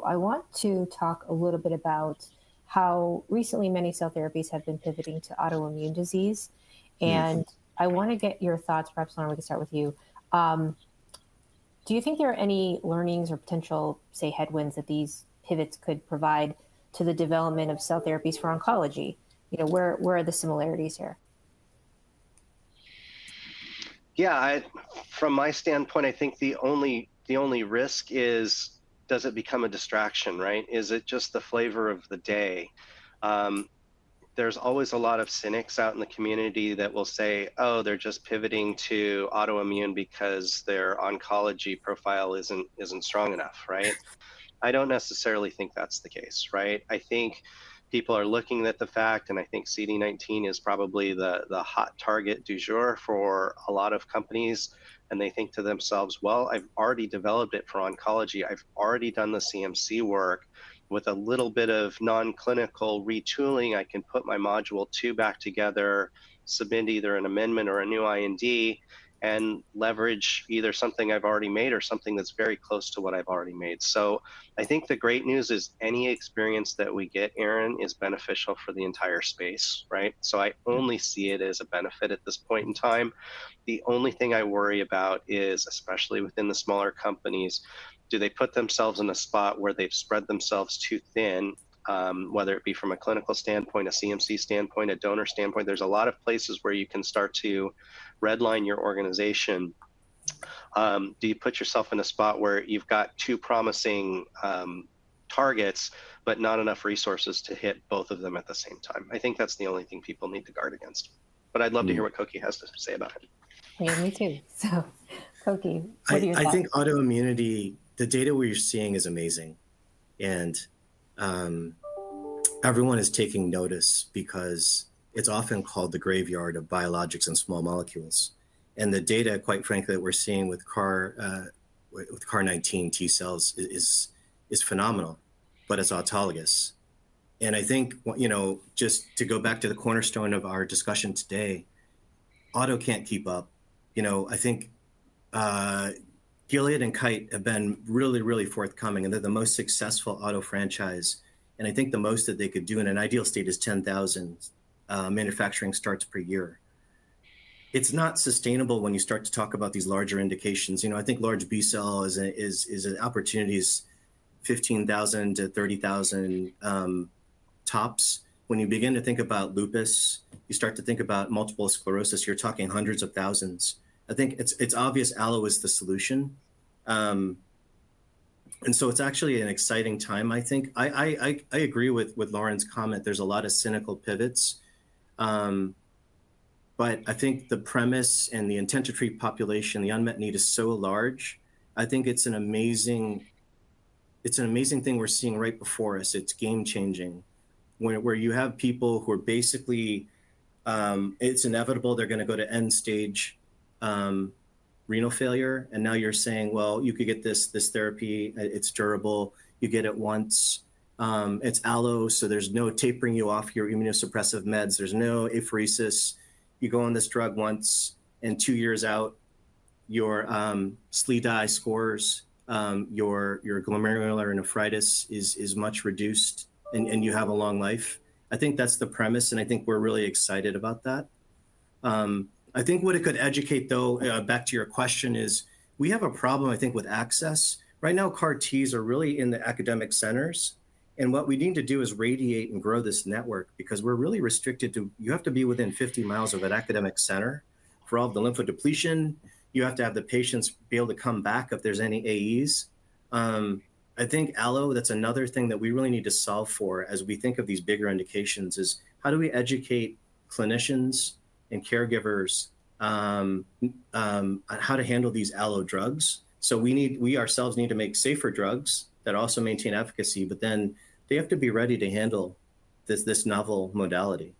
I want to talk a little bit about how recently many cell therapies have been pivoting to autoimmune disease. And I want to get your thoughts. Perhaps, Lauren, we can start with you. Do you think there are any learnings or potential, say, headwinds that these pivots could provide to the development of cell therapies for oncology? Where are the similarities here? Yeah, from my standpoint, I think the only risk is, does it become a distraction, right? Is it just the flavor of the day? There's always a lot of cynics out in the community that will say, oh, they're just pivoting to autoimmune because their oncology profile isn't strong enough, right? I don't necessarily think that's the case, right? I think people are looking at the fact, and I think CD19 is probably the hot target du jour for a lot of companies, and they think to themselves, well, I've already developed it for oncology. I've already done the CMC work. With a little bit of non-clinical retooling, I can put my module 2 back together, submit either an amendment or a new IND, and leverage either something I've already made or something that's very close to what I've already made. So I think the great news is any experience that we get, Aaron, is beneficial for the entire space, right? So I only see it as a benefit at this point in time. The only thing I worry about is, especially within the smaller companies, do they put themselves in a spot where they've spread themselves too thin, whether it be from a clinical standpoint, a CMC standpoint, a donor standpoint? There's a lot of places where you can start to redline your organization. Do you put yourself in a spot where you've got two promising targets, but not enough resources to hit both of them at the same time? I think that's the only thing people need to guard against. But I'd love to hear what Koki has to say about it. Yeah, me too. So, Koki, what are your thoughts? I think autoimmunity, the data we're seeing is amazing. And everyone is taking notice because it's often called the graveyard of biologics and small molecules. And the data, quite frankly, that we're seeing with CAR-19 T cells is phenomenal, but it's autologous. And I think, just to go back to the cornerstone of our discussion today, auto can't keep up. I think Gilead and Kite have been really, really forthcoming, and they're the most successful auto franchise. And I think the most that they could do in an ideal state is 10,000 manufacturing starts per year. It's not sustainable when you start to talk about these larger indications. I think large B cell is an opportunities 15,000 to 30,000 tops. When you begin to think about lupus, you start to think about multiple sclerosis, you're talking hundreds of thousands. I think it's obvious allo is the solution. And so it's actually an exciting time, I think. I agree with Lauren's comment. There's a lot of cynical pivots. But I think the premise and the intent to treat population, the unmet need is so large. I think it's an amazing thing we're seeing right before us. It's game changing. Where you have people who are basically, it's inevitable they're going to go to end stage renal failure. And now you're saying, well, you could get this therapy, it's durable, you get it once, it's allo, so there's no tapering you off your immunosuppressive meds, there's no apheresis, you go on this drug once, and 2 years out, your SLEDAI scores, your glomerular nephritis is much reduced, and you have a long life. I think that's the premise, and I think we're really excited about that. I think what it could educate, though, back to your question, is we have a problem, I think, with access. Right now, CAR-Ts are really in the academic centers. And what we need to do is radiate and grow this network, because we're really restricted to, you have to be within 50 miles of an academic center for all of the lymphodepletion. You have to have the patients be able to come back if there's any AEs. I think allo, that's another thing that we really need to solve for as we think of these bigger indications, is how do we educate clinicians and caregivers on how to handle these allo drugs. So we ourselves need to make safer drugs that also maintain efficacy, but then they have to be ready to handle this novel modality.